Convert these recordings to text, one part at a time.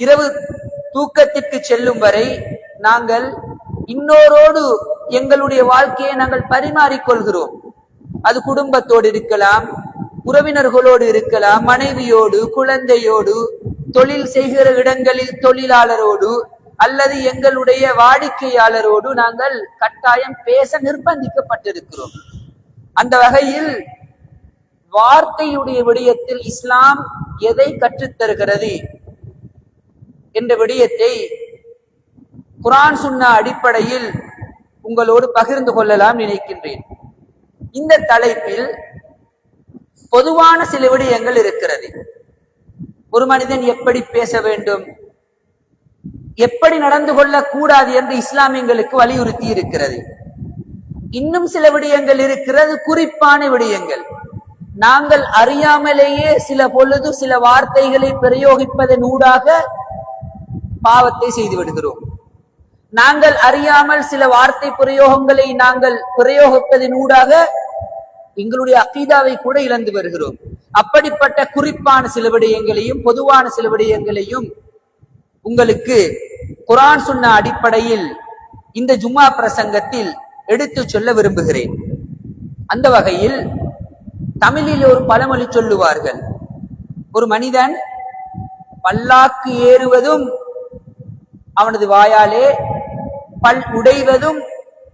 இரவு தூக்கத்திற்கு செல்லும் வரை நாங்கள் இன்னோரோடு எங்களுடைய வாழ்க்கையை நாங்கள் பரிமாறிக்கொள்கிறோம். அது குடும்பத்தோடு இருக்கலாம், உறவினர்களோடு இருக்கலாம், மனைவியோடு, குழந்தையோடு, தொழில் செய்கிற இடங்களில் தொழிலாளரோடு அல்லது எங்களுடைய வாடிக்கையாளரோடு நாங்கள் கட்டாயம் பேச நிர்பந்திக்கப்பட்டிருக்கிறோம். அந்த வகையில் வார்த்தையுடைய விடயத்தில் இஸ்லாம் எதை கற்றுத்தருகிறது என்ற விடயத்தை குர்ஆன் சுன்னா அடிப்படையில் உங்களோடு பகிர்ந்து கொள்ளலாம் நினைக்கின்றேன். இந்த தலைப்பில் பொதுவான சில விடயங்கள் இருக்கிறது. ஒரு மனிதன் எப்படி பேச வேண்டும், எப்படி நடந்து கொள்ளக்கூடாது என்று இஸ்லாம் எங்களுக்கு வலியுறுத்தி இருக்கிறது. இன்னும் சில விடயங்கள் இருக்கிறது, குறிப்பான விடயங்கள். நாங்கள் அறியாமலேயே சில பொழுது சில வார்த்தைகளை பிரயோகிப்பதன் ஊடாக பாவத்தை செய்து விடுகிறோம். நாங்கள் அறியாமல் சில வார்த்தை பிரயோகங்களை நாங்கள் பிரயோகிப்பதன் ஊடாக எங்களுடைய அகீதாவை கூட இழந்து வருகிறோம். அப்படிப்பட்ட குறிப்பான சில விடயங்களையும் பொதுவான சில விடயங்களையும் உங்களுக்கு குர்ஆன் சுன்னா அடிப்படையில் இந்த ஜும்மா பிரசங்கத்தில் எடுத்து சொல்ல விரும்புகிறேன். அந்த வகையில் தமிழில் ஒரு பழமொழி சொல்லுவார்கள், ஒரு மனிதன் பல்லாக்கு ஏறுவதும் அவனது வாயாலே, பல் உடைவதும்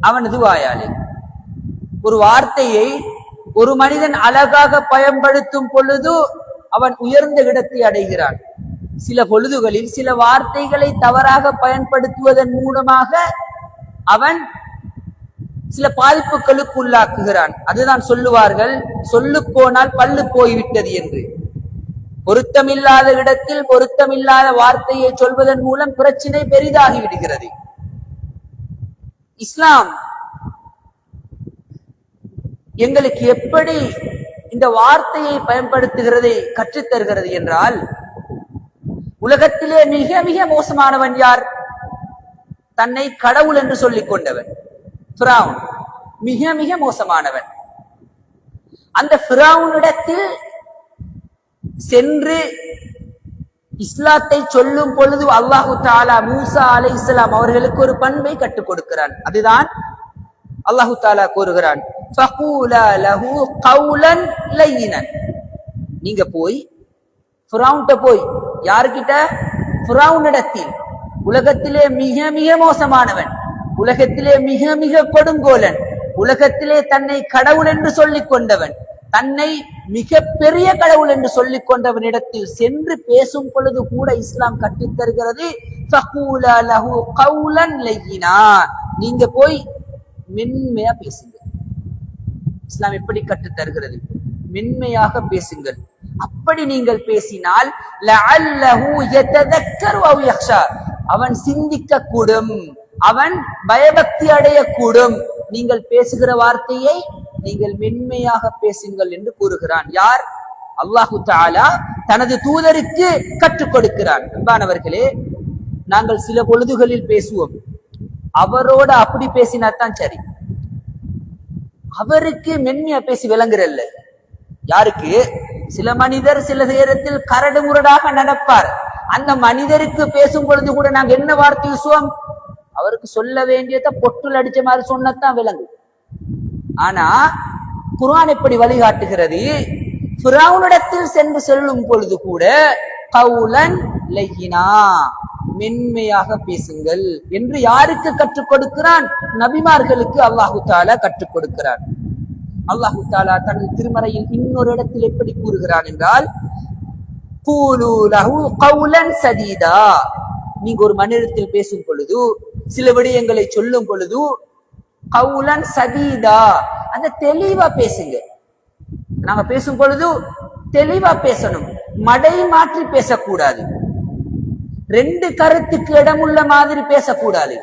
அவனது வாயாலே. ஒரு வார்த்தையை ஒரு மனிதன் அழகாக பயன்படுத்தும் பொழுது அவன் உயர்ந்த இடத்தை அடைகிறான். சில பொழுதுகளில் சில வார்த்தைகளை தவறாக பயன்படுத்துவதன் மூலமாக அவன் சில பாதிப்புகளுக்கு உள்ளாக்குகிறான். அதுதான் சொல்லுவார்கள், சொல்லு போனால் பல்லு போய்விட்டது என்று. பொருத்தமில்லாத இடத்தில் பொருத்தமில்லாத வார்த்தையை சொல்வதன் மூலம் பிரச்சனை பெரிதாகி விடுகிறது. இஸ்லாம் எங்களுக்கு எப்படி இந்த வார்த்தையை பயன்படுத்துகிறதை கற்றுத்தருகிறது என்றால், உலகத்திலே மிக மிக மோசமானவன் யார்? தன்னை கடவுள் என்று சொல்லிக் கொண்டவன் ஃபிரௌன். மிக மிக மோசமானவன். அந்த ஃபிரௌனிடத்தில் சென்று இஸ்லாத்தை சொல்லும் பொழுது அல்லாஹு தஆலா மூசா அலைஹிஸ்ஸலாம் அவர்களுக்கு ஒரு பண்பை கற்றுக் கொடுக்கிறான். அதுதான் அல்லாஹு தஆலா கூறுகிறான், ஃபகூலா லஹு கௌலன் லையினன். நீங்க போய் ஃபிரௌன்ட்ட போய், யார்கிட்ட? ஃபிரௌனிடத்தில். உலகத்திலே மிக மிக மோசமானவன், உலகத்திலே மிக மிக கொடுங்கோலன், உலகத்திலே தன்னை கடவுள் என்று சொல்லிக் கொண்டவன், தன்னை மிக பெரிய கடவுள் என்று சொல்லிக் கொண்டவனிடத்தில் சென்று பேசும் பொழுது கூட இஸ்லாம் கற்றுத் தருகிறது, ஃபகூலா லஹு கௌலன் லையினா. நீங்க போய் மென்மையா பேசுங்க. இஸ்லாம் எப்படி கற்றுத் தருகிறது? மென்மையாக பேசுங்கள். அப்படி நீங்கள் பேசினால் லஅல்லஹு யததக்கரு அவ் யக்ஷா, அவன் சிந்திக்க கூடும், அவன் பயபக்தி அடையக்கூடும். நீங்கள் பேசுகிற வார்த்தையை நீங்கள் மென்மையாக பேசுங்கள் என்று கூறுகிறான். யார்? அல்லாஹு தஆலா தனது தூதருக்கு கற்றுக் கொடுக்கிறான். அன்பானவர்களே, நாங்கள் சில பொழுதுகளில் பேசுவோம், அவரோட அப்படி பேசினாத்தான் சரி. அவருக்கு மென்மையா பேசி விளங்குறல்ல. யாருக்கு? சில மனிதர் சில நேரத்தில் கரடு முரடாக நடப்பார். அந்த மனிதருக்கு பேசும் பொழுது கூட நாங்க என்ன வார்த்தை யூசுவோம்? அவருக்கு சொல்ல வேண்டியதை பொட்டுல் அடிச்ச மாதிரி சொன்னதான் விளங்கு. ஆனா குர்ஆன் எப்படி வழிகாட்டுகிறது? ஃபிரௌனிடத்தில் சென்று சொல்லும் பொழுது கூட கௌலன் லையினா, மென்மையாக பேசுங்கள் என்று யாருக்கு கற்றுக் கொடுக்கிறான்? நபிமார்களுக்கு அல்லாஹு தஆலா கற்றுக் கொடுக்கிறான். அல்லாஹு தஆலா தனது திருமறையில் இன்னொரு இடத்தில் எப்படி கூறுகிறான் என்றால், கூலு லஹு கௌலன் சதீதா. நீங்க ஒரு மனிதத்தில் பேசும் பொழுது, சில விடயங்களை சொல்லும் பொழுது கௌலன் சதீதா, அந்த தெளிவா பேசுங்க. நாங்க பேசும் பொழுது தெளிவா பேசணும், மடை மாற்றி பேசக்கூடாது, ரெண்டு கருத்துக்கு இடமுள்ள மாதிரி பேசக்கூடாது.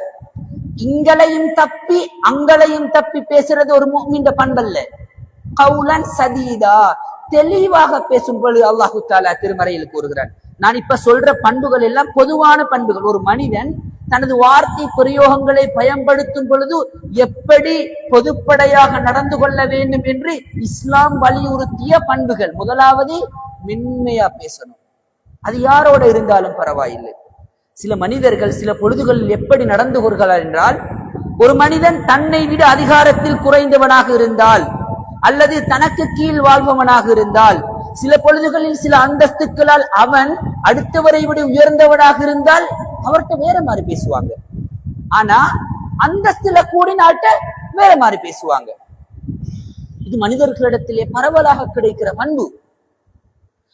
இங்களையும் தப்பி அங்களையும் தப்பி பேசுறது ஒரு முஃமின் பண்பல்ல. கௌலன் சதீதா, தெளிவாக பேசும் பொழுது அல்லாஹு தஆலா திருமறையில் கூறுகிறான். நான் இப்ப சொல்ற பண்புகள் எல்லாம் பொதுவான பண்புகள். ஒரு மனிதன் தனது வார்த்தை பிரயோகங்களை பயன்படுத்தும் பொழுது எப்படி பொதுப்படையாக நடந்து கொள்ள வேண்டும் என்று இஸ்லாம் வலியுறுத்திய பண்புகள். முதலாவது மென்மையா பேசணும். அது யாரோட இருந்தாலும் பரவாயில்லை. சில மனிதர்கள் சில பொழுதுகளில் எப்படி நடந்து கொள்கிறார் என்றால், ஒரு மனிதன் தன்னை விட அதிகாரத்தில் குறைந்தவனாக இருந்தால் அல்லது தனக்கு கீழ் வாழ்பவனாக இருந்தால், சில பொழுதுகளில் சில அந்தஸ்துக்களால் அவன் அடுத்தவரை விட உயர்ந்தவனாக இருந்தால் அவர்கிட்ட வேற மாதிரி பேசுவாங்க. ஆனா அந்தஸ்துல கூடினாட்ட வேற மாதிரி பேசுவாங்க. இது மனிதர்களிடத்திலே பரவலாக கிடைக்கிற பண்பு.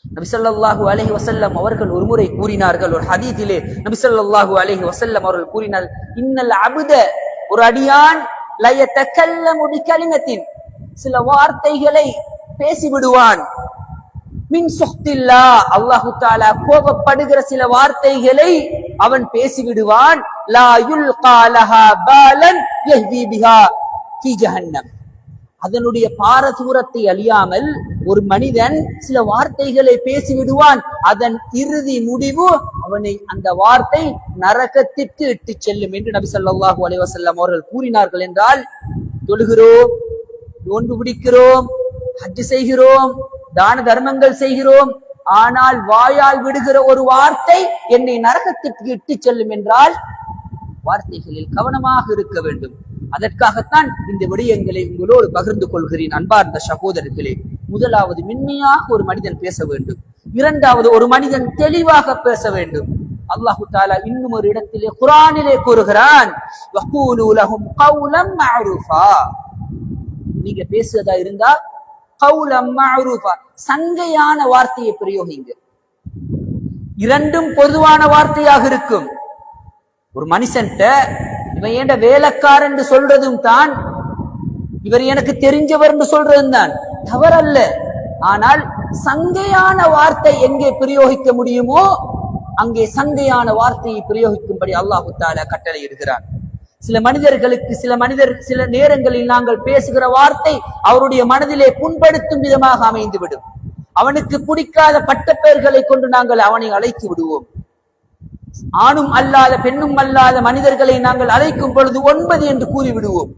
நபி ஸல்லல்லாஹு அலைஹி வஸல்லம் அவர்கள் ஒரு முறை கூறினார்கள், ஒரு ஹதீஸிலே நபி ஸல்லல்லாஹு அலைஹி வஸல்லம் அவர்கள் கூறினார், இன்னல் அப்த, ஒரு அடியான், ல யதகல்லமு பிகலிமத்தின், சில வார்த்தைகளை பேசிவிடுவான், மின் சுஹ்தில்லா, அல்லாஹு தஆலா கோபப்படுகிற சில வார்த்தைகளை அவன் பேசிவிடுவான், லா யுல்கா லஹா பாலன் யஹ்வி பிஹா ஃபீ ஜஹன்னம், அதனுடைய பாரதூரத்தை அழியாமல் ஒரு மனிதன் சில வார்த்தைகளை பேசிவிடுவான், அதன் இறுதி முடிவு அவனை அந்த வார்த்தை நரகத்திற்கு இட்டு செல்லும் என்று நபி ஸல்லல்லாஹு அலைஹி வஸல்லம் அவர்கள் கூறினார்கள். என்றால், தொழுகிறோம், நோன்பு பிடிக்கிறோம், ஹஜ் செய்கிறோம், தான தர்மங்கள் செய்கிறோம், ஆனால் வாயால் விடுகிற ஒரு வார்த்தை என்னை நரகத்திற்கு இட்டு செல்லும் என்றால் வார்த்தைகளில் கவனமாக இருக்க வேண்டும். அதற்காகத்தான் இந்த விடயங்களை உங்களோடு பகிர்ந்து கொள்கிறேன். அன்பார்ந்த சகோதரர்களே, முதலாவது மென்மையாக ஒரு மனிதன் பேச வேண்டும். இரண்டாவது, ஒரு மனிதன் தெளிவாக பேச வேண்டும். அல்லாஹு தஆலா இன்னும் ஒரு இடத்திலே குர்ஆனிலே கூறுகிறான், வகூலு லஹும் கௌலம் மஅரூஃபா, நீங்க பேசுறதா இருந்தா கௌலம் மஅரூஃபா, சங்கையான வார்த்தையை பிரயோகிங்க. இரண்டும் பொதுவான வார்த்தையாக இருக்கும். ஒரு மனுஷன்ட்ட இவன் ஏண்ட வேலைக்காரன் என்று சொல்றதும் தான், இவர் எனக்கு தெரிஞ்சவர் என்று சொல்றதும் தான் தவறல்ல. ஆனால் சங்கையான வார்த்தை எங்கே பிரயோகிக்க முடியுமோ அங்கே சங்கையான வார்த்தையை பிரயோகிக்கும்படி அல்லாஹு தஆலா கட்டளை இடுகிறான். சில நேரங்களில் நாங்கள் பேசுகிற வார்த்தை அவருடைய மனதிலே புண்படுத்தும் விதமாக அமைந்துவிடும். அவனுக்கு பிடிக்காத பட்டப்பெயர்களை கொண்டு நாங்கள் அவனை அழைத்து விடுவோம். ஆணும் அல்லாத பெண்ணும் அல்லாத மனிதர்களை நாங்கள் அழைக்கும் பொழுது 9 என்று கூறிவிடுவோம்.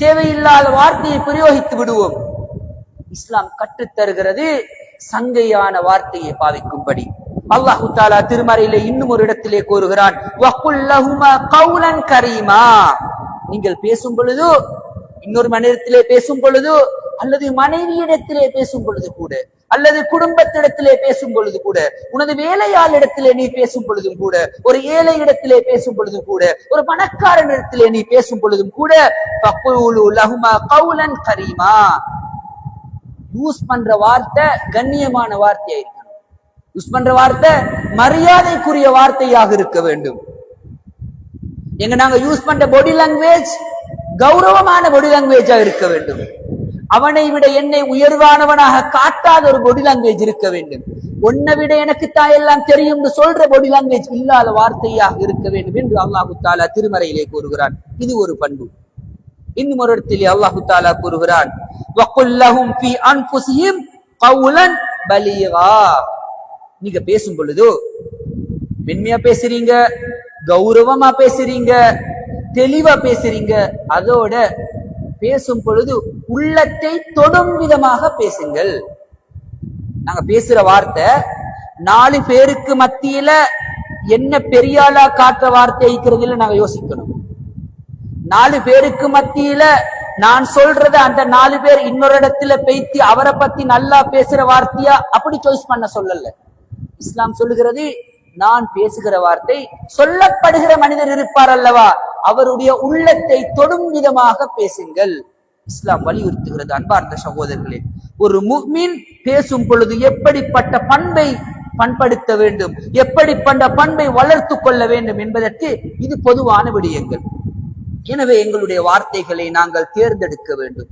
தேவையில்லாத வார்த்தையை பிரயோகித்து விடுவோம். இஸ்லாம் கற்றுத்தருகிறது சங்கையான வார்த்தையை பாவிக்கும்படி. அல்லாஹு தஆலா திருமறையிலே இன்னும் ஒரு இடத்திலே கூறுகிறான், வகுல் லஹுமா கௌலன் கரீமா, நீங்கள் பேசும் பொழுது, இன்னொரு மனிதத்திலே பேசும் பொழுது, அல்லது மனைவியிடத்திலே பேசும் பொழுது கூட, அல்லது குடும்பத்திடத்திலே பேசும் பொழுது கூட, உனது வேலையாளிடத்திலே நீ பேசும் பொழுதும் கூட, ஒரு ஏழை இடத்திலே பேசும் பொழுதும் கூட, ஒரு பணக்காரன் இடத்திலே நீ பேசும் பொழுதும் கூட, ஃபகூலு லஹுமா கௌலன் கரீமா, யூஸ் பண்ற வார்த்தை கண்ணியமான வார்த்தையா இருக்கணும். யூஸ் பண்ற வார்த்தை மரியாதைக்குரிய வார்த்தையாக இருக்க வேண்டும். நாங்க யூஸ் பண்ற பாடி லாங்குவேஜ் கௌரவமான பாடி லாங்குவேஜா இருக்க வேண்டும். அவனை விட என்னை உயர்வானவனாக காட்டாத ஒரு பாடி லாங்குவேஜ் இருக்க வேண்டும். உன்னை விட எனக்கு தான் எல்லாம் தெரியும் சொல்ற பாடி லாங்குவேஜ் இல்லாத வார்த்தையாக இருக்க வேண்டும் என்று அல்லாஹு தஆலா திருமறையிலே கூறுகிறான். இது ஒரு பண்பு. இன்னும் ஒரு இடத்திலே அல்லாஹு தஆலா கூறுகிறான், வகுல் லஹும் ஃபீ அன்ஃபுஸிஹிம் கௌலன் பலீகா, நீங்க பேசும் பொழுது மென்மையா பேசுறீங்க, கௌரவமா பேசுறீங்க, தெளிவா பேசுறீங்க, அதோட பேசும் பொழுது உள்ளத்தை தொடும் விதமாக பேசுங்கள். நாங்க பேசுற வார்த்தை 4 பேருக்கு மத்தியில என்ன பெரியாளா காட்டுற வார்த்தை இருக்கிறதுல நாங்க யோசிக்கணும். 4 பேருக்கு மத்தியில நான் சொல்றத அந்த 4 பேர் இன்னொரு இடத்துல பேசி அவரை பத்தி நல்லா பேசுற வார்த்தையா அப்படி சாய்ஸ் பண்ண சொல்லல. இஸ்லாம் சொல்லுகிறது, நான் பேசுகிற வார்த்தை சொல்லப்படுகிற மனிதர் இருப்பார் அல்லவா, அவருடைய உள்ளத்தை தொடும் விதமாக பேசுங்கள். இஸ்லாம் வலியுறுத்துகிறது. அன்பார்ந்த சகோதரர்களே, ஒரு முஃமின் பேசும் பொழுது எப்படிப்பட்ட பண்பை பண்படுத்த வேண்டும், எப்படிப்பட்ட பண்பை வளர்த்து கொள்ள வேண்டும் என்பதற்கு இது பொதுவான விடயங்கள். எனவே எங்களுடைய வார்த்தைகளை நாங்கள் தேர்ந்தெடுக்க வேண்டும்.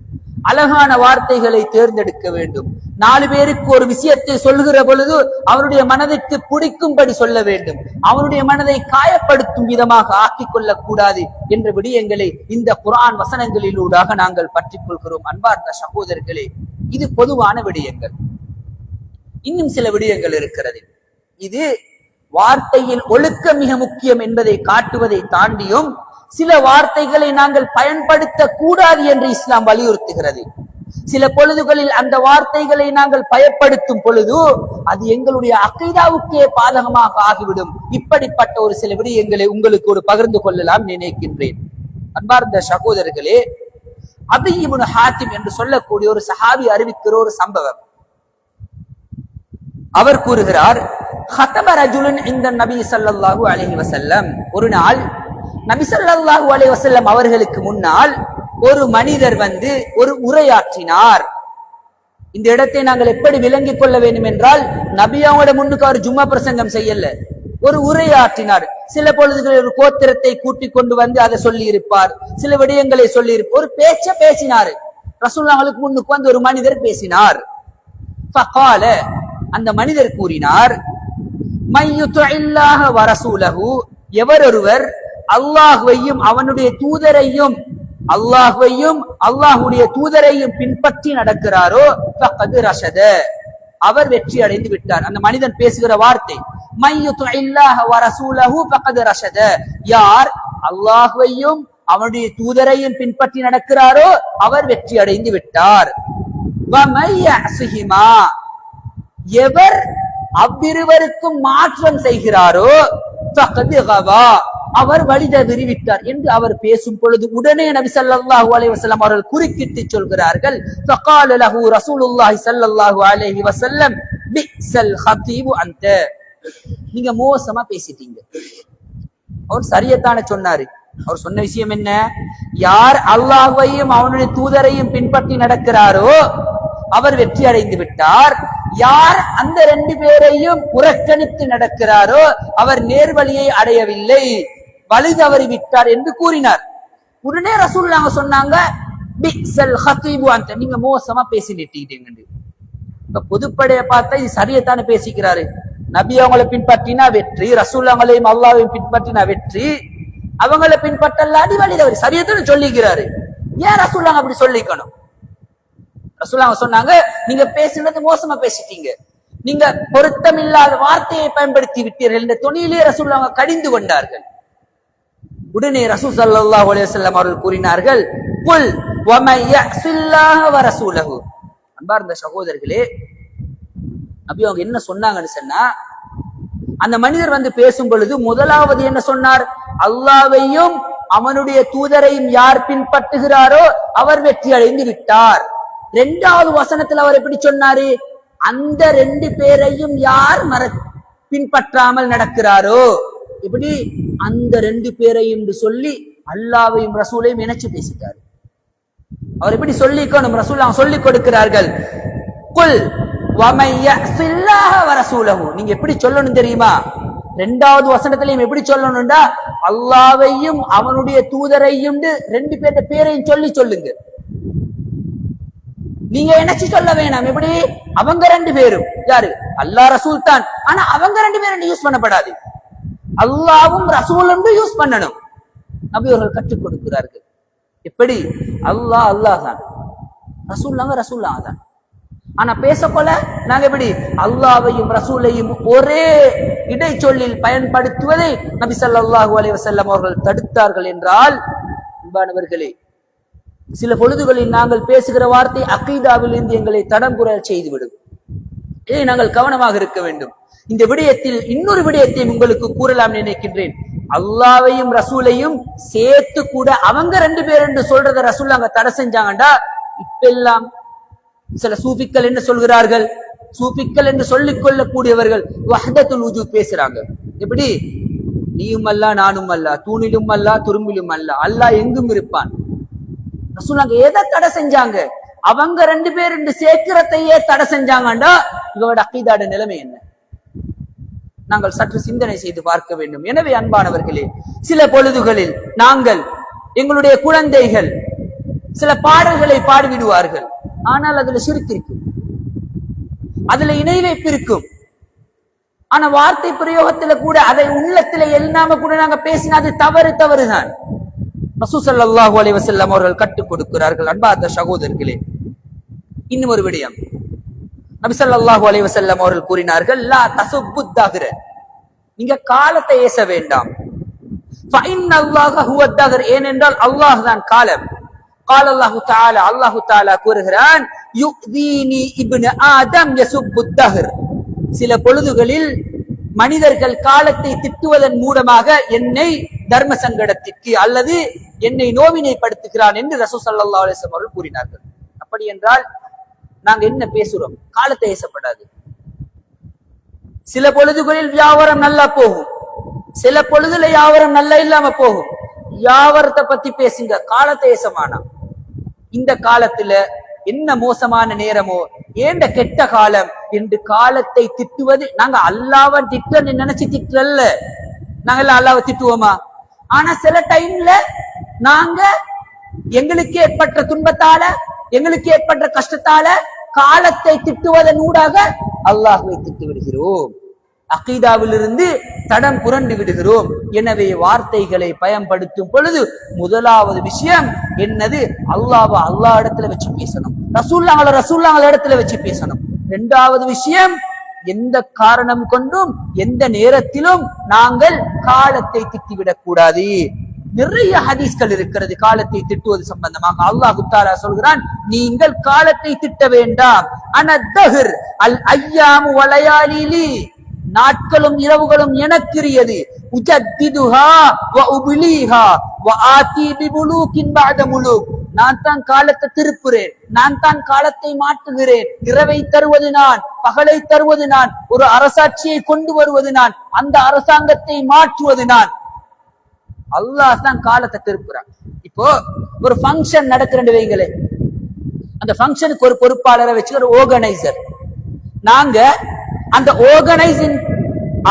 அழகான வார்த்தைகளை தேர்ந்தெடுக்க வேண்டும். 4 பேருக்கு ஒரு விஷயத்தை சொல்லுகிற பொழுது அவருடைய மனதிற்கு பிடிக்கும்படி சொல்ல வேண்டும். அவருடைய மனதை காயப்படுத்தும் விதமாக ஆக்கிக் கொள்ளக் கூடாது என்ற விடயங்களை இந்த குர்ஆன் வசனங்களிலூடாக நாங்கள் பற்றிக் கொள்கிறோம். அன்பார்ந்த சகோதரர்களே, இது பொதுவான விடயங்கள். இன்னும் சில விடயங்கள் இருக்கிறது. இது வார்த்தையில் ஒழுக்கம் மிக முக்கியம் என்பதை காட்டுவதை தாண்டியும் சில வார்த்தைகளை நாங்கள் பயன்படுத்த கூடாது என்று இஸ்லாம் வலியுறுத்துகிறது. சில பொழுதுகளில் அந்த வார்த்தைகளை நாங்கள் பயப்படுத்தும் பொழுது அது எங்களுடைய அக்கீதாவுக்கே பாதகமாக ஆகிவிடும். இப்படிப்பட்ட ஒரு சில விடயங்களை உங்களுக்கு ஒரு பகிர்ந்து கொள்ளலாம் நினைக்கின்றேன். அன்பார்ந்த சகோதரர்களே, அதி இப்னு ஹாத்திம் என்று சொல்லக்கூடிய ஒரு சஹாபி அறிவிக்கிற ஒரு சம்பவம். அவர் கூறுகிறார், ஹதப ரஜுலுன் இந்த நபி ஸல்லல்லாஹு அலைஹி வஸல்லம், ஒரு நாள் நபி ஸல்லல்லாஹு அலைஹி வஸல்லம் அவர்களுக்கு முன்னால் ஒரு மனிதர் வந்து ஒரு உரையாற்றினார். இந்த இடத்தை நாங்கள் எப்படி விளங்கிக் கொள்ள வேண்டும் என்றால், நபி அவங்களோட முன்னுக்கு அவர் ஜும்மா பிரசங்கம் செய்யல, ஒரு உரையாற்றினார். சில பொழுதுகளில் ஒரு கோத்திரத்தை கூட்டிக் கொண்டு வந்து அதை சொல்லி இருப்பார், சில விடயங்களை சொல்லி இருப்பார், ஒரு பேச்ச பேசினார். ரசூலுல்லாஹ்வுக்கு முன்னுக்கு வந்து ஒரு மனிதர் பேசினார். ஃபகால, அந்த மனிதர் கூறினார், மையுத்துஇல்லாஹ வ ரசூலஹு, எவரொருவர் அல்லாஹ்வையும் அவனுடைய தூதரையும் அல்லாஹ்வுடைய தூதரையும் பின்பற்றி நடக்கிறாரோ ஃபகத் ரஷத, அவர் வெற்றி அடைந்து விட்டார். அந்த மனிதன் பேசுகிற வார்த்தை மையுத்துஇல்லாஹ வ ரசூலஹு ஃபகத் ரஷத, யார் அல்லாஹ்வையும் அவனுடைய தூதரையும் பின்பற்றி நடக்கிறாரோ அவர் வெற்றி அடைந்து விட்டார். வ மையஸிஹிமா, எவர் அவ்விருவருக்கும் மாற்றம் செய்கிறாரோ ஃபகத் கவா, அவர் வழி தவறிவிட்டார் என்று அவர் பேசும் பொழுது உடனே நபி ஸல்லல்லாஹு அலைஹி வஸல்லம் அவர்கள் குறுக்கிட்டு சொல்கிறார்கள், ஃபகால லஹு ரசூலுல்லாஹி ஸல்லல்லாஹு அலைஹி வஸல்லம் பிஸல் ஹதீபு அன்த, நீங்க மோசமா பேசிட்டீங்க. அவர் சரியத்தான சொன்னாரு. அவர் சொன்ன விஷயம் என்ன? யார் அல்லாஹ்வையும் அவனுடைய தூதரையும் பின்பற்றி நடக்கிறாரோ அவர் வெற்றி அடைந்து விட்டார். யார் அந்த ரெண்டு பேரையும் புறக்கணித்து நடக்கிறாரோ அவர் நேர்வழியை அடையவில்லை, வழி தவறி விட்டார் என்று கூறினார். உடனே ரசூலுல்லாஹ் சொன்னாங்க, பிஸல் ஹதீபு அன்த, நீங்க மோசமா பேசிட்டீங்க. இப்ப பொதுப்படைய பார்த்தா இது சரியத்தான பேசிக்கிறாரு. நபி அவங்களை பின்பற்றினா வெற்றி, ரசூலுல்லாஹையும் அல்லாஹ்வையும் பின்பற்றினா வெற்றி, அவங்களை பின்பற்றலாடி வழி தவறி சரியத்தான சொல்லிக்கிறாரு. ஏன் ரசூலுல்லாஹ் அப்படி சொல்லிக்கணும்? ரசூலுல்லாஹ் சொன்னாங்க, நீங்க பேசினது மோசமா பேசிட்டீங்க, நீங்க பொருத்தமில்லாத வார்த்தையை பயன்படுத்தி விட்டீர்கள் என்ற துணியிலே ரசூலுல்லாஹ் கடிந்து கொண்டார்கள். உடனே ரசூல் ஸல்லல்லாஹு அலைஹி வஸல்லம் அவர்கள் கூறினார்கள், குல் வ மை யஸில்லாஹ வ ரசூலஹு. அன்பார்ந்த சகோதரர்களே, நபி அவங்க என்ன சொன்னாங்கன்னு சொன்னா, அந்த மனிதர் வந்து பேசும் பொழுது முதலாவது என்ன சொன்னார்? அல்லாஹ்வையும் அவனுடைய தூதரையும் யார் பின்பற்றுகிறாரோ அவர் வெற்றி அடைந்து விட்டார். இரண்டாவது வசனத்தில் அவர் எப்படி சொன்னாரு? அந்த ரெண்டு பேரையும் யார் பின்பற்றாமல் நடக்கிறாரோ, இப்படி அந்த ரெண்டு பேரையும் என்று சொல்லி அல்லாஹ்வையும் ரசூலையும் இணைச்சு பேசிட்டாரு. அவர் எப்படி சொல்லிக்கணும்? ரசூலுல்லாஹ் சொல்லிக் கொடுக்கிறார்கள், குல் வ மை யஸில்லாஹ வ ரசூலஹு. நீங்க எப்படி சொல்லணும் தெரியுமா? இரண்டாவது வசனத்திலையும் எப்படி சொல்லணும்டா, அல்லாஹ்வையும் அவனுடைய தூதரையும் ரெண்டு பேருடைய பேரையும் சொல்லுங்க. நீங்க நினைச்சு சொல்ல வேணாம். எப்படி? அவங்க ரெண்டு பேரும் யாரு? அல்லாஹ் ரசூல் தான். ஆனா அவங்க ரெண்டு பேரும் யூஸ் பண்ணப்படாது, அல்லாவும் ரசூலும் யூஸ் பண்ணணும். நபி அவர்கள் கற்றுக் கொடுக்கிறார்கள். எப்படி? அல்லாஹ் அல்லாஹ் தான், ரசூலுல்லாஹ் தான். ஆனா பேசப்போல நாங்க எப்படி அல்லாஹ்வையும் ரசூலையும் ஒரே இடைச்சொல்லில் பயன்படுத்துவதை நபி ஸல்லல்லாஹு அலைஹி வஸல்லம் அவர்கள் தடுத்தார்கள் என்றால், அன்பானவர்களே, சில பொழுதுகளில் நாங்கள் பேசுகிற வார்த்தை அகீதாவில் இருந்து எங்களை தடம்புற செய்துவிடும். இதை நாங்கள் கவனமாக இருக்க வேண்டும். இந்த விடயத்தில் இன்னொரு விடயத்தையும் உங்களுக்கு கூறலாம் நினைக்கின்றேன். அல்லாஹ்வையும் ரசூலையும் சேர்த்து கூட அவங்க ரெண்டு பேர் என்று சொல்றத ரசூல் அங்க தடை செஞ்சாங்கண்டா, இப்ப எல்லாம் சில சூஃபிக்கள் என்ன சொல்கிறார்கள்? சூஃபிக்கள் என்று சொல்லிக் கொள்ளக்கூடியவர்கள் வஹ்தத்துல் வஜூத் பேசுறாங்க. எப்படி? நீயும் அல்ல, நானும் அல்ல, தூணிலும் அல்ல, துரும்பிலும் அல்ல, அல்லாஹ் எங்கும் இருப்பான். ரசூலுல்லாஹ் எதை தடை செஞ்சாங்க? அவங்க ரெண்டு பேர் என்று சேர்க்கிறதையே தடை செஞ்சாங்கண்டா இவரோட அகீதாட நிலைமை என்ன? நாங்கள் சற்று சிந்தனை செய்து பார்க்க வேண்டும். எனவே அன்பானவர்களே, சில பொழுதுகளில் நாங்கள் எங்களுடைய குழந்தைகள் சில பாடல்களை பாடிவிடுவார்கள். ஆனால் அதுல ஷிர்க் இருக்கும், அதுல இணை வைப்பு இருக்கும். ஆனா வார்த்தை பிரயோகத்துல கூட அதை உள்ளத்துல எண்ணாம கூட நாங்க பேசினா அது தவறுதான். ரசூல் ஸல்லல்லாஹு அலைஹி வஸல்லம் அவர்கள் கற்றுக் கொடுக்கிறார்கள். அன்பார்ந்த சகோதரர்களே, இன்னும் ஒரு விடயம். நபி ஸல்லல்லாஹு அலைஹி வஸல்லம் அவர்கள் கூறினார்கள், லா தஸுப்புத் தஹ்ர, நீங்க காலத்தை ஏச வேண்டாம். ஃபஇன்னல்லாஹ ஹுவத் தஹ்ர், ஏனென்றால் அல்லாஹ் தான் காலம். قال الله تعالى الله تعالى கூறுகிறான் யுதீனி இப்னு ஆதம் யசுப்பு الدهر சில பொழுதுகளில் மனிதர்கள் காலத்தை திட்டுவதன் மூலமாக என்னை தர்ம சங்கடத்திற்கு அல்லது என்னை நோவினைப்படுத்துகிறான் என்று ரசூல் ஸல்லல்லாஹு அலைஹி வஸல்லம் அவர்கள் கூறினார்கள். அப்படி என்றால் நாங்க என்ன பேசுறோம்? காலத்தை ஏசப்படாது. சில பொழுதுகளில் வியாபாரம் நல்லா போகும், சில பொழுதுல வியாபாரம் நல்லா இல்லாம போகும். வியாபாரத்தை பத்தி பேசுங்க, காலத்தை ஏசமானா. இந்த காலத்துல என்ன மோசமான நேரமோ, ஏண்ட கெட்ட காலம் என்று காலத்தை திட்டுவது. நாங்க அல்லாஹ்வை திட்டன்னு நினைச்சு திட்டல, நாங்க எல்லாம் அல்லாஹ்வை திட்டுவோமா? ஆனா சில டைம்ல நாங்க எங்களுக்கு ஏற்பட்ட துன்பத்தால, எங்களுக்கு ஏற்பட்ட கஷ்டத்தால காலத்தை திட்டுவதன் ஊடாக அல்லாஹ்வை திட்டு விடுகிறோம், அகீதாவிலிருந்து தடம் புரண்டு விடுகிறோம். எனவே வார்த்தைகளை பயன்படுத்தும் பொழுது முதலாவது விஷயம் என்னது? அல்லாஹ்வை அல்லாஹ் இடத்துல வச்சு பேசணும், ரசூலுல்லாஹ் இடத்துல வச்சு பேசணும். இரண்டாவது விஷயம், எந்த காரணம் கொண்டும் எந்த நேரத்திலும் நாங்கள் காலத்தை திட்டிவிடக் கூடாது. நிறைய ஹதீஸ்கள் இருக்கிறது காலத்தை திட்டுவது சம்பந்தமாக. அல்லாஹ் தஆலா சொல்கிறான், நீங்கள் காலத்தை திட்ட வேண்டாம். அனத்தஹர் அல் அய்யாமு வலயாலிலி, நாட்களும் இரவுகளும் எனக்குரியது. உஜத்திதுஹா வ உப்லீஹா வ ஆதி பிபுலூகின் பஅத முலூக், நான் தான் காலத்தை திருப்புறேன், நான் தான் காலத்தை மாற்றுகிறேன். இரவை தருவது நான், பகலை தருவது நான், ஒரு அரசாட்சியை கொண்டு வருவது நான், அந்த அரசாங்கத்தை மாற்றுவது நான். அல்லாஹ் தான் காலத்தை திருப்புறான். இப்போ ஒரு ஃபங்க்ஷன் நடக்கிறேன்னு வைங்களே, அந்த ஃபங்க்ஷனுக்கு ஒரு பொறுப்பாளரை வச்சு ஒரு ஆர்கனைசர், நாங்க அந்த ஆர்கனைசிங்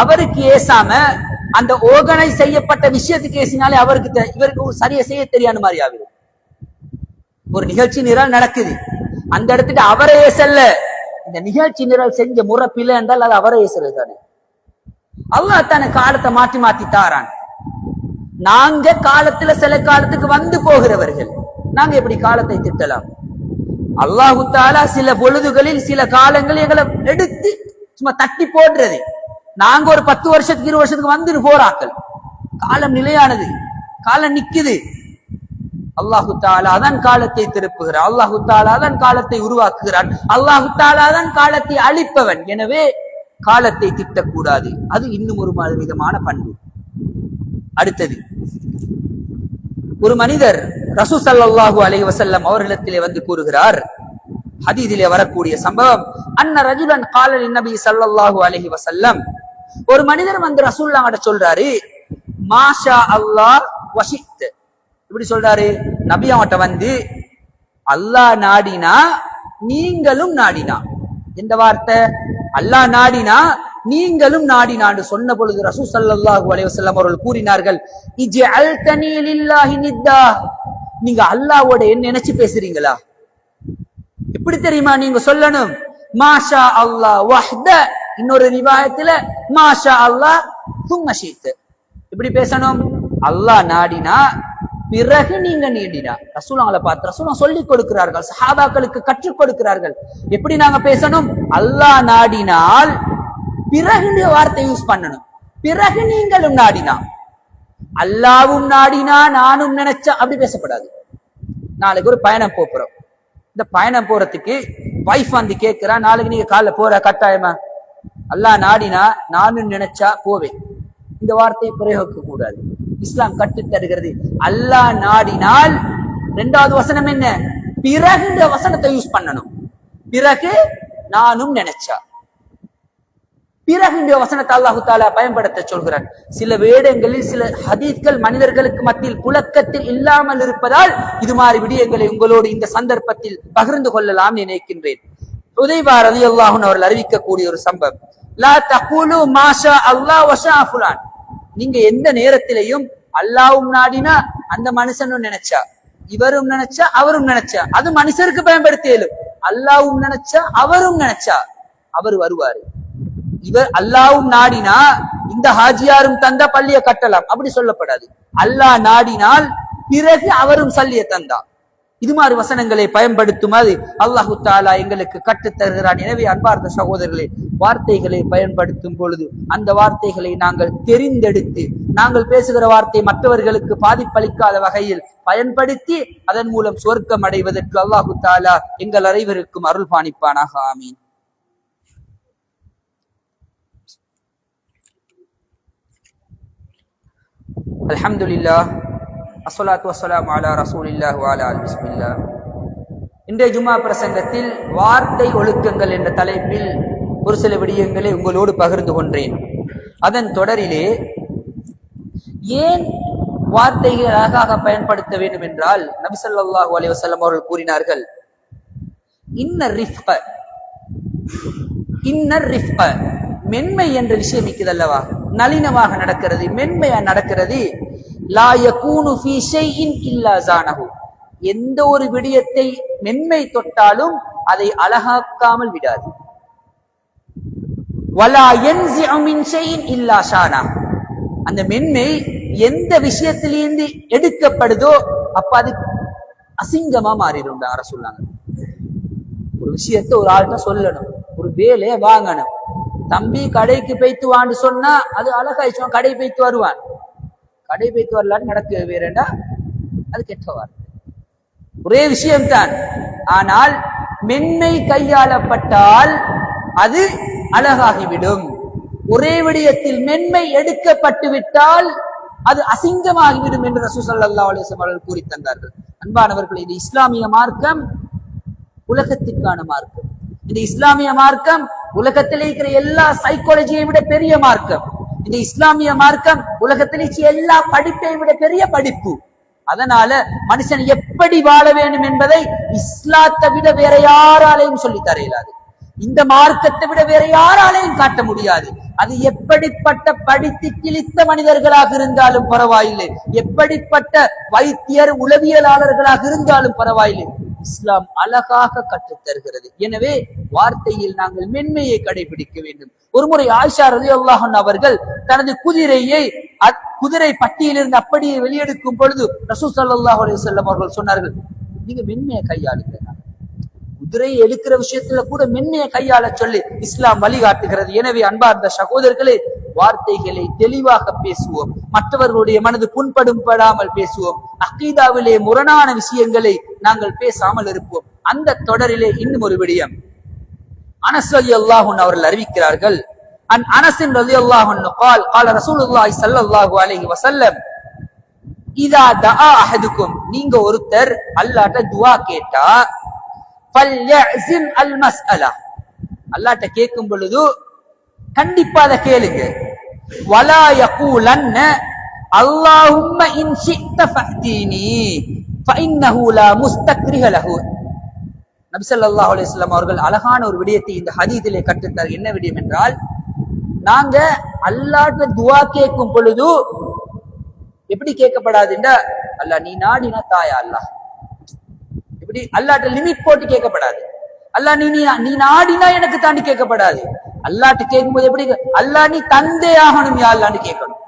அவருக்கு ஏசாம அந்த ஆர்கனைஸ் செய்யப்பட்ட விஷயத்துக்கு ஏசினாலே இவருக்கு சரியா செய்ய தெரியாத மாதிரி ஆகிடும். ஒரு நிகழ்ச்சி நிரல் நடக்குது, அந்த இடத்துக்கு அவரை ஏசல்ல, இந்த நிகழ்ச்சி நிரல் செஞ்ச முறை பிள்ளை என்றால் அது அவரை ஏசுறது தானே. அல்லாஹ் தானே காலத்தை மாற்றி மாற்றி தாரான். நாங்க காலத்துல சில காலத்துக்கு வந்து போகிறவர்கள், நாங்க எப்படி காலத்தை திட்டலாம்? அல்லாஹு தஆலா சில பொழுதுகளில் சில காலங்களில் எங்களை எடுத்து சும்மா தட்டி போடுறது. நாங்க ஒரு 10 வருஷத்துக்கு 20 வருஷத்துக்கு வந்து போறாக்கள். காலம் நிலையானது, காலம் நிக்குது. அல்லாஹு தஆலா தான் காலத்தை திருப்புகிறார், அல்லாஹு தஆலா தான் காலத்தை உருவாக்குகிறார், அல்லாஹு தஆலா தான் காலத்தை அழிப்பவன். எனவே காலத்தை திட்டக்கூடாது, அது இன்னும் ஒரு விதமான பண்பு. அடுத்தது, ஒரு மனிதர் ரசூல் ஸல்லல்லாஹு அலைஹி வஸல்லம் அவர்களிடத்திலே வந்து கூறுகிறார், ஹதீஸிலே வரக்கூடிய சம்பவம், அன்ன ரஜுலன் கால லின்னபி ஸல்லல்லாஹு அலைஹி வஸல்லம், ஒரு மனிதர் வந்து ரசூலுல்லாஹ் கிட்ட சொல்றாரு, மாஷா அல்லாஹ் வஷித், இப்படி சொல்றாரு. நபி அவட்ட வந்து, அல்லாஹ் நாடினா நீங்களும் நாடினா, இந்த வார்த்தை அல்லாஹ் நாடினா நீங்களும் நாடினான்னு சொன்ன பொழுது ரசூல் ஸல்லல்லாஹு அலைஹி வஸல்லம் அவர்கள் கூறினார்கள், இஜ்அல்தனி லில்லாஹி நித்தா, நீங்க அல்லாஹ்வோட என்ன நினைச்சு பேசுறீங்களா? எப்படி தெரியுமா நீங்க சொல்லணும்? மாஷா அல்லாஹ் வஹ்த, இன்னொரு ரிவாயத்துல மாஷா அல்லாஹ் தும்ம ஷித், இப்படி பேசணும். அல்லாஹ் நாடினா பிறகு நீங்க நீடினா. ரசூலுல்லாஹ்வை பார்த்து ரசூலுல்லாஹ் சொல்லிக் கொடுக்கிறார்கள், சஹாபாக்களுக்கு கற்றுக் கொடுக்கிறார்கள் எப்படி நாங்க பேசணும். அல்லாஹ் நாடினால் பிறகு இந்த வார்த்தை யூஸ் பண்ணணும், பிறகு நீங்களும் நாடினா. அல்லாவும் நாடினா நானும் நினைச்சா அப்படி பேசப்படாது. நாளைக்கு ஒரு பயணம் போறோம், இந்த பயணம் போறதுக்கு வைஃப் வந்து கேட்கிறா, நாளைக்கு நீங்க காலைல போற கட்டாயமா? அல்லாஹ் நாடினா நானும் நினைச்சா போவேன், இந்த வார்த்தையை பிரயோகிக்க கூடாது. இஸ்லாம் கட்டு தருகிறது, அல்லாஹ் நாடினால். இரண்டாவது வசனம் என்ன? பிறகு இந்த வசனத்தை யூஸ் பண்ணணும், பிறகு நானும் நினைச்சா. பிறகு இந்த வசனத்தை அல்லாஹு தஆலா பயன்படுத்த சொல்கிறார். சில வேடங்களில் சில ஹதீஸ்கள் மனிதர்களுக்கு மத்தியில் புழக்கத்தில் இல்லாமல் இருப்பதால் இது மாதிரி விடயங்களை உங்களோடு இந்த சந்தர்ப்பத்தில் பகிர்ந்து கொள்ளலாம் நினைக்கின்றேன். ஹுதைபா ரலியல்லாஹு அன்ஹு அவர்கள் அறிவிக்கக்கூடிய ஒரு சம்பவம், லா தகூலு மாஷா அல்லாஹ் வஷா ஃபுலான், நீங்க எந்த நேரத்திலையும் அல்லாஹ்வும் நாடினா அந்த மனுஷனும் நினைச்சா, இவரும் நினைச்சா அவரும் நினைச்சா, அது மனுஷருக்கு பயன்படுத்தியலும். அல்லாஹ்வும் நினைச்சா அவரும் நினைச்சா அவர் வருவாரு. இவர் அல்லாஹ்வும் நாடினா இந்த ஹாஜியாரும் தந்தா பள்ளியை கட்டலாம், அப்படி சொல்லப்படாது. அல்லாஹ் நாடினால் பிறகு அவரும் சல்லியை தந்தா, இது மாதிரி வசனங்களை பயன்படுத்துமாறு அல்லாஹு தாலா எங்களுக்கு கற்றுத் தருகிறான். எனவே அன்பார்ந்த சகோதரர்களே, வார்த்தைகளை பயன்படுத்தும் பொழுது அந்த வார்த்தைகளை நாங்கள் தெரிந்தெடுத்து, நாங்கள் பேசுகிற வார்த்தை மற்றவர்களுக்கு பாதிப்பளிக்காத வகையில் பயன்படுத்தி அதன் மூலம் சொர்க்கம் அடைவதற்கு அல்லாஹு தாலா எங்கள் அனைவருக்கும் அருள் பாணிப்பானாக. ஆமீன். அல்ஹம்துலில்லாஹ், அஸ்ஸலாத்து வஸ்ஸலாமு அலா ரசூலில்லாஹி வ அலா ஆலிஹி பிஸ்மில்லாஹ். இன்றைய ஜும்மா பிரசங்கத்தில் வார்த்தை ஒழுக்கங்கள் என்ற தலைப்பில் ஒரு சில விடயங்களை உங்களோடு பகிர்ந்து கொண்டேன். அதன் தொடரிலே ஏன் வார்த்தைகளை அழகாக பயன்படுத்த வேண்டும் என்றால், நபி ஸல்லல்லாஹு அலைஹி வஸல்லம் அவர்கள் கூறினார்கள், இன்னர் ரிஃப்க, மென்மை என்ற விஷயம் இருக்கிறதல்லவா, நளினமாக நடக்கிறது, மென்மையா நடக்கிறது, லா யகூனு ஃபீ ஷைஇன் இல்லா ஸானஹு, எந்த ஒரு விடயத்தை மென்மை தொட்டாலும் அதை அழகாக்காமல் விடாது. வலா யன்ஸிஉ மின் ஷைஇன் இல்லா ஷானா, அந்த மென்மை எந்த விஷயத்திலிருந்து எடுக்கப்படுதோ அப்ப அது அசிங்கமா மாறிடும். சொல்லாங்க, ஒரு விஷயத்தை ஒரு ஆள்கிட்ட சொல்லணும், ஒரு வேலையை வாங்கணும், தம்பி கடைக்கு போய்த்து வான்னு சொன்னா அது அழகாயிடுச்சு, கடை போய்த்து வருவான். கடை போய்த்து வரலான்னு நடக்க வேறேண்டா, அது கெட்ட வார்த்தை. ஒரே விஷயம்தான், ஆனால் மென்மை கையாளப்பட்டால் அது அழகாகிவிடும். ஒரே விடயத்தில் மென்மை எடுக்கப்பட்டு விட்டால் அது அசிங்கமாகிவிடும் என்று ரசூல் ஸல்லல்லாஹு அலைஹி வஸல்லம் அவர்கள் கூறி தந்தார்கள். அன்பானவர்களே, இது இஸ்லாமிய மார்க்கம் உலகத்திற்கான மார்க்கம். இந்த இஸ்லாமிய மார்க்கம் உலகத்தில் இருக்கிற எல்லா சைக்காலஜியை விட பெரிய மார்க்கம். இந்த இஸ்லாமிய மார்க்கம் உலகத்தில் எல்லா படிப்பை விட பெரிய படிப்பு. அதனால மனுஷன் எப்படி வாழ வேண்டும் என்பதை இஸ்லாத்தை விட வேற யாராலையும் சொல்லி தர இயலாது. இந்த மார்க்கத்தை விட வேற யாராலையும் காட்ட முடியாது. அது எப்படிப்பட்ட படித்து கிழித்த மனிதர்களாக இருந்தாலும் பரவாயில்லை, எப்படிப்பட்ட வைத்தியர் உளவியலாளர்களாக இருந்தாலும் பரவாயில்லை, இஸ்லாம் அழகாக கற்றுத் தருகிறது. எனவே வார்த்தையில் நாங்கள் மென்மையை கடைபிடிக்க வேண்டும். ஒருமுறை ஆயிஷா ரலியல்லாஹு அன்ஹா அவர்கள் தனது குதிரை பட்டியிலிருந்து அப்படியே வெளியெடுக்கும் பொழுது ரசூல் ஸல்லல்லாஹு அலைஹி வஸல்லம் அவர்கள் சொன்னார்கள், நீங்க மென்மையை கையாளுங்க. குதிரையை எடுக்கிற விஷயத்துல கூட மென்மையை கையாள சொல்லி இஸ்லாம் வழிகாட்டுகிறது. எனவே அன்பார்ந்த சகோதரர்களே, வார்த்தைகளை தெளிவாக பேசுவோம், மற்றவர்களுடைய மனது புண்படாமல் பேசுவோம், அகீதாவிலே முரணான விஷயங்களை நாங்கள் பேசாமல் இருப்போம். அந்த தொடரிலே இன்னும் ஒரு விடயம், அனஸ் ரலியல்லாஹு அன்ஹு அவர்கள் அறிவிக்கிறார்கள், அன் அனஸ் ரலியல்லாஹு அன்ஹு قال قال رسول الله صلى الله عليه وسلم اذا دعا احدكم, நீங்க ஒருத்தர் அல்லாஹ்ட்ட துஆ கேட்டா, ஃபல்யஸிம் அல் மஸ்அலா, அல்லாஹ்ட்ட கேட்கும் பொழுது கண்டிப்பா அதை கேளுங்க. வலா யகூலன்ன அல்லாஹும்ம இன் ஷி'த ஃபஹ்தீனி ஃபஇன்னஹு லா முஸ்தக்ரிஹ லஹு. நபி ஸல்லல்லாஹு அலைஹி வஸல்லம் அவர்கள் அழகான ஒரு விடயத்தை இந்த ஹதீஸிலே கற்றுத்தார். என்ன விடயம் என்றால், நாங்க அல்லாஹ்ட்ட துஆ கேட்கும் பொழுது எப்படி கேட்கப்படாதுன்னா, அல்லாஹ் நீ நாடினா தாயா அல்லாஹ், இப்படி அல்லாஹ்ட்ட லிமிட் போட்டு கேட்கப்படாது. அல்லாஹ் நீ நாடினா எனக்கு தாண்டி கேட்கப்படாது. அல்லாஹ்ட்ட கேட்கும்போது எப்படி, அல்லாஹ் நீ தந்தே ஆகணும் யா அல்லாஹ்னு கேட்கணும்.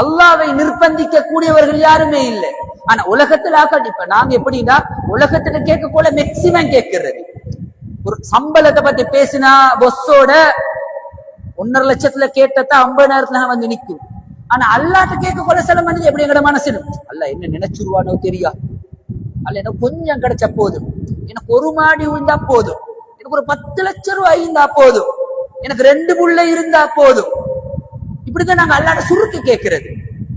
அல்லாஹ்வை நிர்பந்திக்க கூடியவர்கள் யாருமே இல்லை. ஆனா உலகத்துல இப்ப நாங்க எப்படின்னா, உலகத்துல கேட்க போல மேக்சிமம் கேட்கிறது. ஒரு சம்பளத்தை பத்தி பேசினா பொஸ்ஸோட 1.5 லட்சத்துல கேட்டதா 50,000 வந்து நிக்கும். ஆனா அல்லாஹ்ட்ட கேட்க போல சில மனிதன் எப்படி எங்கட மனசு, அல்லாஹ் என்ன நினைச்சிருவானோ தெரியா, அல்ல எனக்கு கொஞ்சம் கிடைச்ச போதும், எனக்கு ஒரு மாடி இருந்தா போதும், எனக்கு ஒரு 10 லட்சம் ரூபாய் இருந்தா போதும், எனக்கு 2 புள்ள இருந்தா போதும். இப்படிதான் நாங்க அல்லாஹ்ட்ட சுருக்கி கேட்கிறது.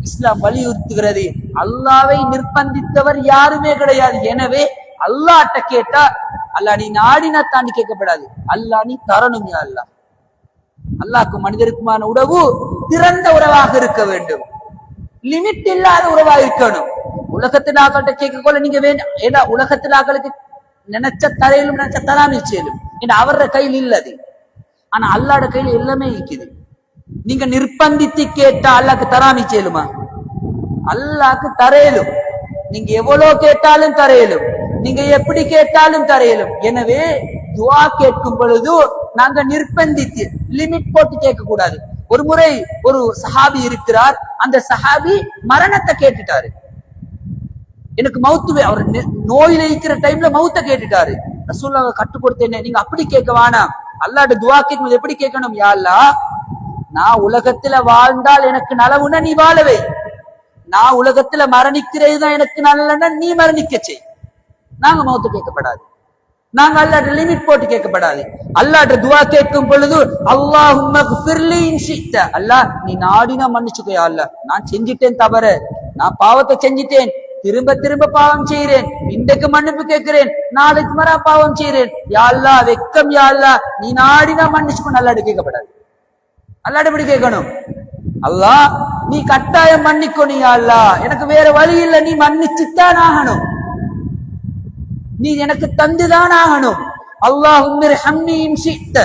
இஸ்லாம் வலியுறுத்துகிறது, அல்லாஹ்வை நிர்பந்தித்தவர் யாருமே கிடையாது. எனவே அல்லாஹ்ட்ட கேட்டா, அல்லாஹ் நீ நாடினா தாண்டி கேட்கப்படாது, அல்லாஹ் நீ தரணும் யா அல்லாஹ். அல்லாஹ்க்கும் மனிதருக்குமான உறவு திறந்த உறவாக இருக்க வேண்டும், லிமிட் இல்லாத உறவா இருக்கணும். உலகத்தில் ஆக்கள்கிட்ட கேட்க கொள்ள நீங்க வேண்டாம், ஏன்னா உலகத்தில் ஆக்களுக்கு நினைச்ச தரையிலும் நினைச்ச தராமி செய்யலும், ஏன்னா அவர கையில் இல்லது. ஆனா அல்லாட கையில எல்லாமே இருக்குது. நீங்க நிர்பந்தித்து கேட்டா அல்லாக்கு தராமி செய்யலுமா? அல்லாக்கு தரையிலும், நீங்க எவ்வளவு கேட்டாலும் தரையிலும், நீங்க எப்படி கேட்டாலும் தரையிலும். எனவே துஆ கேட்கும் பொழுது நாங்க நிர்பந்தித்து லிமிட் போட்டு கேட்க கூடாது. ஒரு முறை ஒரு சஹாபி இருக்கிறார், அந்த சஹாபி மரணத்தை கேட்டுட்டாரு. எனக்கு மவுத்து அவர் நோயில இருக்கிற டைம்ல மவுத்த கேட்டுட்டாரு. ரசூலுல்லாஹ் கற்றுக் கொடுத்தேன். நீங்க அப்படி கேட்க வேணாம். அல்லாஹ்ட்ட துஆ கேட்கும்போது எப்படி கேட்கணும்? யா அல்லாஹ், நான் உலகத்துல வாழ்ந்தால் எனக்கு நலவுன்னா நீ வாழவே, நான் உலகத்துல மரணிக்கிறது தான் எனக்கு நல்லன்னா நீ மரணிக்க செய். நாங்க மவுத்து கேட்கப்படாது, நாங்க அல்லாஹ்ட்ட லிமிட் போட்டு கேட்கப்படாது. அல்லாஹ்ட்ட துஆ கேட்கும் பொழுது அல்லாஹும்ம ஃபிர்லி இன் ஷி'த, அல்லாஹ் நீ நாடினா மன்னிச்சுக்கோ யா அல்லாஹ், நான் செஞ்சிட்டேன் தவறு, நான் பாவத்தை செஞ்சிட்டேன், திரும்ப திரும்ப பாவம் செய்கிறேன், இன்றைக்கு மன்னிப்பு கேட்கிறேன், நாளைக்கு மறா பாவம் செய்கிறேன், யா அல்லாஹ் வெக்கம், யா அல்லாஹ் நீ நாடினா மன்னிச்சுக்கோ. அல்லாஹ்ட்ட கேட்கப்படாது. அல்லாஹ்ட்ட எப்படி கேட்கணும்? அல்லாஹ் நீ கட்டாயம் மன்னிக்கோ, நீ யா அல்லாஹ் எனக்கு வேற வழி இல்லை, நீ மன்னிச்சுத்தான் ஆகணும், நீ எனக்கு தந்துதான் ஆகணும். அல்லாஹும்ம இர்ஹம்னி இன் ஷி'த,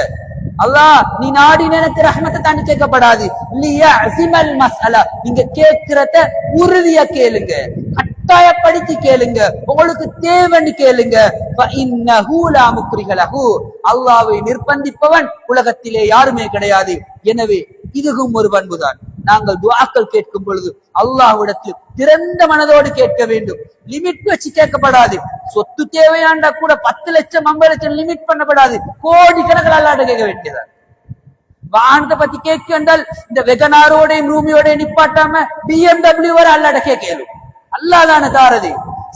அல்லாஹ் நீ நாடின எனக்கு ரஹ்மத்தை தாண்டி கேட்கப்படாது. லியஸிமல் மஸ்அலா, நீங்க கேட்கிறத உறுதியா கேளுங்க, கட்டாயப்படுத்தி கேளுங்க, உங்களுக்கு தேவைன்னு கேளுங்க. ஃபஇன்னஹு லா முக்ரிஹ லஹு, அல்லாஹ்வை நிர்பந்திப்பவன் உலகத்திலே யாருமே கிடையாது. எனவே இதுவும் ஒரு பண்புதான். நாங்கள் துஆக்கள் கேட்கும் பொழுது அல்லாஹ்விடத்தில் திறந்த மனதோடு கேட்க வேண்டும். லிமிட் வச்சு கேட்கப்படாது. சொத்து தேவையாண்டா கூட 10 லட்சம் 50 லட்சம் லிமிட் பண்ணப்படாது. கோடிக்கணக்கில் அல்லாஹ்ட்ட கேட்க வேண்டியதான். வாகனத்தை பத்தி கேட்க என்றால் இந்த வெகனாரோட ரூமியோட நிப்பாட்டாம BMW வரை அல்லாஹ்ட்ட கேட்கலும். அல்லாஹ் தானே தாரது.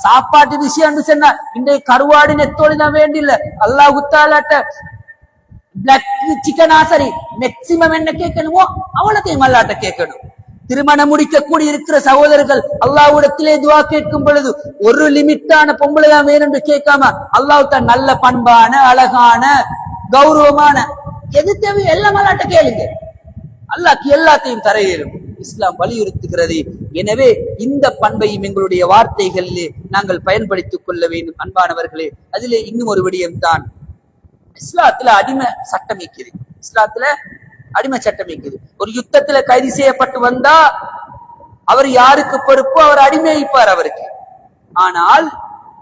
சாப்பாட்டு விஷயம் சொன்னா இன்றைய கருவாடு நெத்தோடு தான் வேண்டியில்ல, அல்லாஹ் தஆலாட்ட பிளாக் சிக்கனா சரி மேக்சிமம் என்ன கேட்கணுமோ அவ்வளத்தையும் அல்லாஹ்ட்ட கேட்கணும். திருமணம் முடிக்க கூடி இருக்கிற சகோதரர்கள் அல்லாஹ்விடத்திலே துஆ கேட்கும் பொழுது ஒரு லிமிட்டான பொம்பளை தான் வேணும் என்று கேட்காம அல்லாஹ் தான் நல்ல பண்பான அழகான கௌரவமான எது தேவை எல்லாம் அல்லாஹ்ட்ட கேளுங்க. அல்லாஹ்க்கு எல்லாத்தையும் தர இயலும். இஸ்லாம் வலியுறுத்துகிறது. எனவே இந்த பண்பையும் எங்களுடைய வார்த்தைகளிலே நாங்கள் பயன்படுத்திக் கொள்ள வேண்டும். அன்பானவர்களே, அதிலே இன்னும் ஒரு விடயம் தான், இஸ்லாத்துல அடிமை சட்டம் இருக்குது. இஸ்லாத்துல அடிமை சட்டம் இருக்குது. ஒரு யுத்தத்துல கைது செய்யப்பட்டு வந்தா அவர் யாருக்கு பொறுப்போ அவர் அடிமையாயிப்பார் அவருக்கு. ஆனால்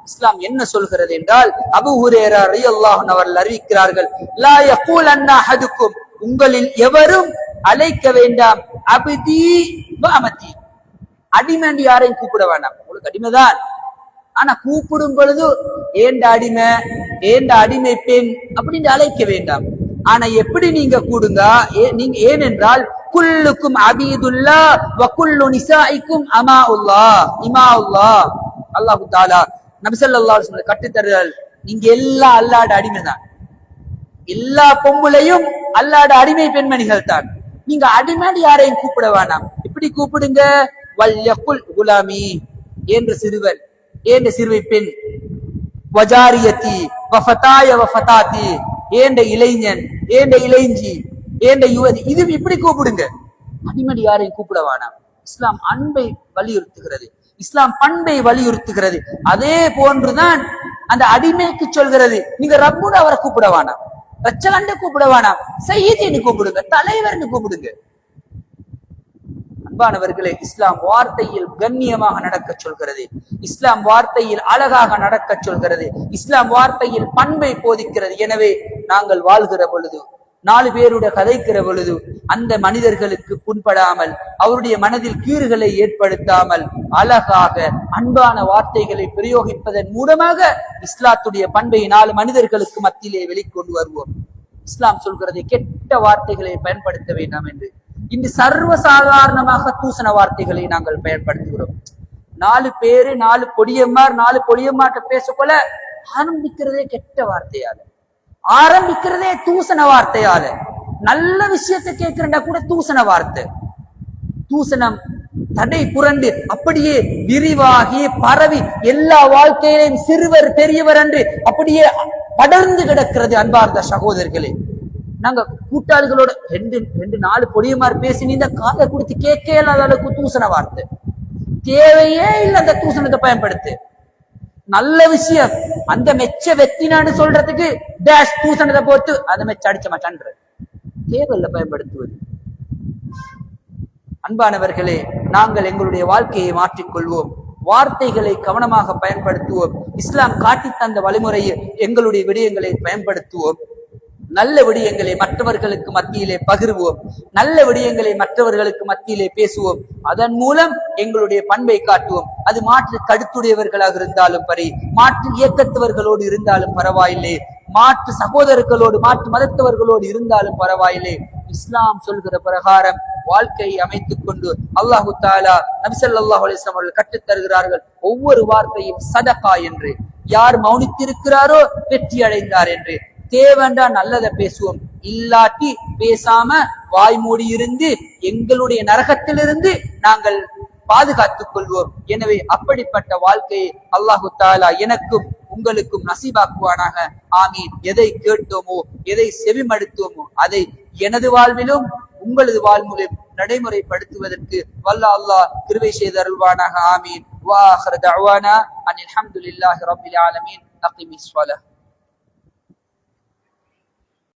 இஸ்லாம் என்ன சொல்கிறது என்றால், அபூ ஹுரைரா ரலியல்லாஹு அன்ஹு அவர்கள் அறிவிக்கிறார்கள், லா யகூலன்ன அஹதுக்கும், உங்களில் எவரும் அழைக்க வேண்டாம் அப்தி வ அமதி, அடிமை என்று யாரையும் கூப்பிட வேண்டாம். உங்களுக்கு அடிமைதான், ஆனா கூப்பிடும் பொழுது ஏண்ட அடிமை ஏண்ட அடிமை பெண் அப்படின்னு அழைக்க வேண்டாம். ஆனா எப்படி நீங்க கூடுங்க, நீங்க ஏனென்றால் குல்லுக்கும் அபீதுல்லா வ குல்லு நிசாஇக்கும் அமாஉல்லாஹ் இமாஉல்லாஹ், அல்லாஹ் தஆலா நபி ஸல்லல்லாஹு அலைஹி வஸல்லம் கட்டி தருகிறார், நீங்க எல்லாம் அல்லாஹ்வுடைய அடிமைதான், எல்லா பொம்பளையும் அல்லாஹ்வுடைய அடிமை பெண்மணிகள் தான். நீங்க அடிமைன்னு யாரையும் கூப்பிட வேண்டாம். எப்படி கூப்பிடுங்க? வல்யகுல் குலாமி, என்ற சிறுவன் ஏண்ட சிறுவை பெண், வஜாரியத்தி வஃபதாய வஃபதாத்தி, ஏண்ட இளைஞன் ஏண்ட இளைஞ்சி ஏண்ட யுவதி, இது இப்படி கூப்பிடுங்க. அடிமடி யாரையும் கூப்பிட வேணாம். இஸ்லாம் அன்பை வலியுறுத்துகிறது, இஸ்லாம் பண்பை வலியுறுத்துகிறது. அதே போன்றுதான் அந்த அடிமைக்கு சொல்கிறது, நீங்க ரப்புன்னு அவரை கூப்பிட வேணாம், ரச்சகண்ட கூப்பிட வேணாம், சையீதின்னு கூப்பிடுங்க, தலைவர்னு கூப்பிடுங்க. அன்பானவர்களே, இஸ்லாம் வார்த்தையில் கண்ணியமாக நடக்க சொல்கிறது, இஸ்லாம் வார்த்தையில் அழகாக நடக்க சொல்கிறது, இஸ்லாம் வார்த்தையில் பண்பை போதிக்கிறது. எனவே நாங்கள் வாழ்கிற பொழுது 4 பேருடைய கதைக்கிற பொழுது அந்த மனிதர்களுக்கு புண்படாமல், அவருடைய மனதில் கீறுகளை ஏற்படுத்தாமல் அழகாக அன்பான வார்த்தைகளை பிரயோகிப்பதன் மூலமாக இஸ்லாத்துடைய பண்பை 4 மனிதர்களுக்கு மத்தியிலே வெளிக்கொண்டு வருவோம். இஸ்லாம் சொல்கிறது கெட்ட வார்த்தைகளை பயன்படுத்த வேண்டாம் என்று. இன்று சர்வசாதாரணமாக தூசண வார்த்தைகளை நாங்கள் பயன்படுத்துகிறோம். 4 பேரு 4 பொடியம்மார் 4 பொடியம்மாட்ட பேசக்கொள்ள ஆரம்பிக்கிறதே கெட்ட வார்த்தையால, ஆரம்பிக்கிறதே தூசண வார்த்தையால. நல்ல விஷயத்தை கேட்கிறா கூட தூசண வார்த்தை. தூசணம் தடை புரண்டு அப்படியே விரிவாகி பரவி எல்லா வாழ்க்கையிலையும் சிறுவர் பெரியவர் என்று அப்படியே படர்ந்து கிடக்கிறது. அன்பார்ந்த சகோதரர்களே, நாங்க கூட்டாளிகளோட 2-4 பொடியமார் பேசி நீங்க காதை கொடுத்து கேட்க இல்லாத அளவுக்கு தூசண வார்த்தை. தேவையே இல்லை அந்த தூசணத்தை பயன்படுத்து. நல்ல விஷயம் அந்த மெச்ச வெத்தினான்னு சொல்றதுக்கு டேஷ் தூசணத்தை போட்டு அந்த மெச்ச அடிச்ச மாட்டான்ற தேவையில்லை பயன்படுத்துவது. அன்பானவர்களே, நாங்கள் எங்களுடைய வாழ்க்கையை மாற்றிக்கொள்வோம், வார்த்தைகளை கவனமாக பயன்படுத்துவோம், இஸ்லாம் காட்டி தந்த வழிமுறையை எங்களுடைய விடயங்களை பயன்படுத்துவோம். நல்ல விடயங்களை மற்றவர்களுக்கு மத்தியிலே பகிர்வோம், நல்ல விடயங்களை மற்றவர்களுக்கு மத்தியிலே பேசுவோம். அதன் மூலம் எங்களுடைய பண்பை காட்டுவோம். அது மாற்று கருத்துடையவர்களாக இருந்தாலும் சரி, மாற்று இயக்கத்தவர்களோடு இருந்தாலும் பரவாயில்லை, மாற்று சகோதரர்களோடு மாற்று மதத்தவர்களோடு இருந்தாலும் பரவாயில்லை. இஸ்லாம் சொல்கிற பிரகாரம் வாழ்க்கையை அமைத்துக் கொண்டு அல்லாஹு தாலா நபி ஸல்லல்லாஹு அலைஹி வஸல்லம் அவர்கள் கற்றுத் தருகிறார்கள். ஒவ்வொரு வார்த்தையும் சதகா என்று. யார் மௌனித்திருக்கிறாரோ வெற்றி அடைந்தார் என்று. தேவண்டா நல்லதை பேசுவோம், இல்லாட்டி பேசாம வாய் மூடி இருந்து எங்களுடைய நரகத்திலிருந்து நாங்கள் பாதுகாத்துக் கொள்வோம். எனவே அப்படிப்பட்ட வாழ்க்கையை அல்லாஹு தாலா எனக்கும் உங்களுக்கும் நசீபாக்குவானாக. ஆமீன். எதை கேட்டோமோ, எதை செவிமடுத்தோமோ அதை எனது வாழ்விலும் உங்களது வாழ்விலும் நடைமுறைப்படுத்துவதற்கு வல்ல அல்லாஹ் கிருபை செய்து அருள்வானாக. ஆமீன். வா ஆகிரு தஅவானா அனில் ஹம்துலில்லாஹி ரப்பில் ஆலமீன். அகிமிஸ் ஸலாத்.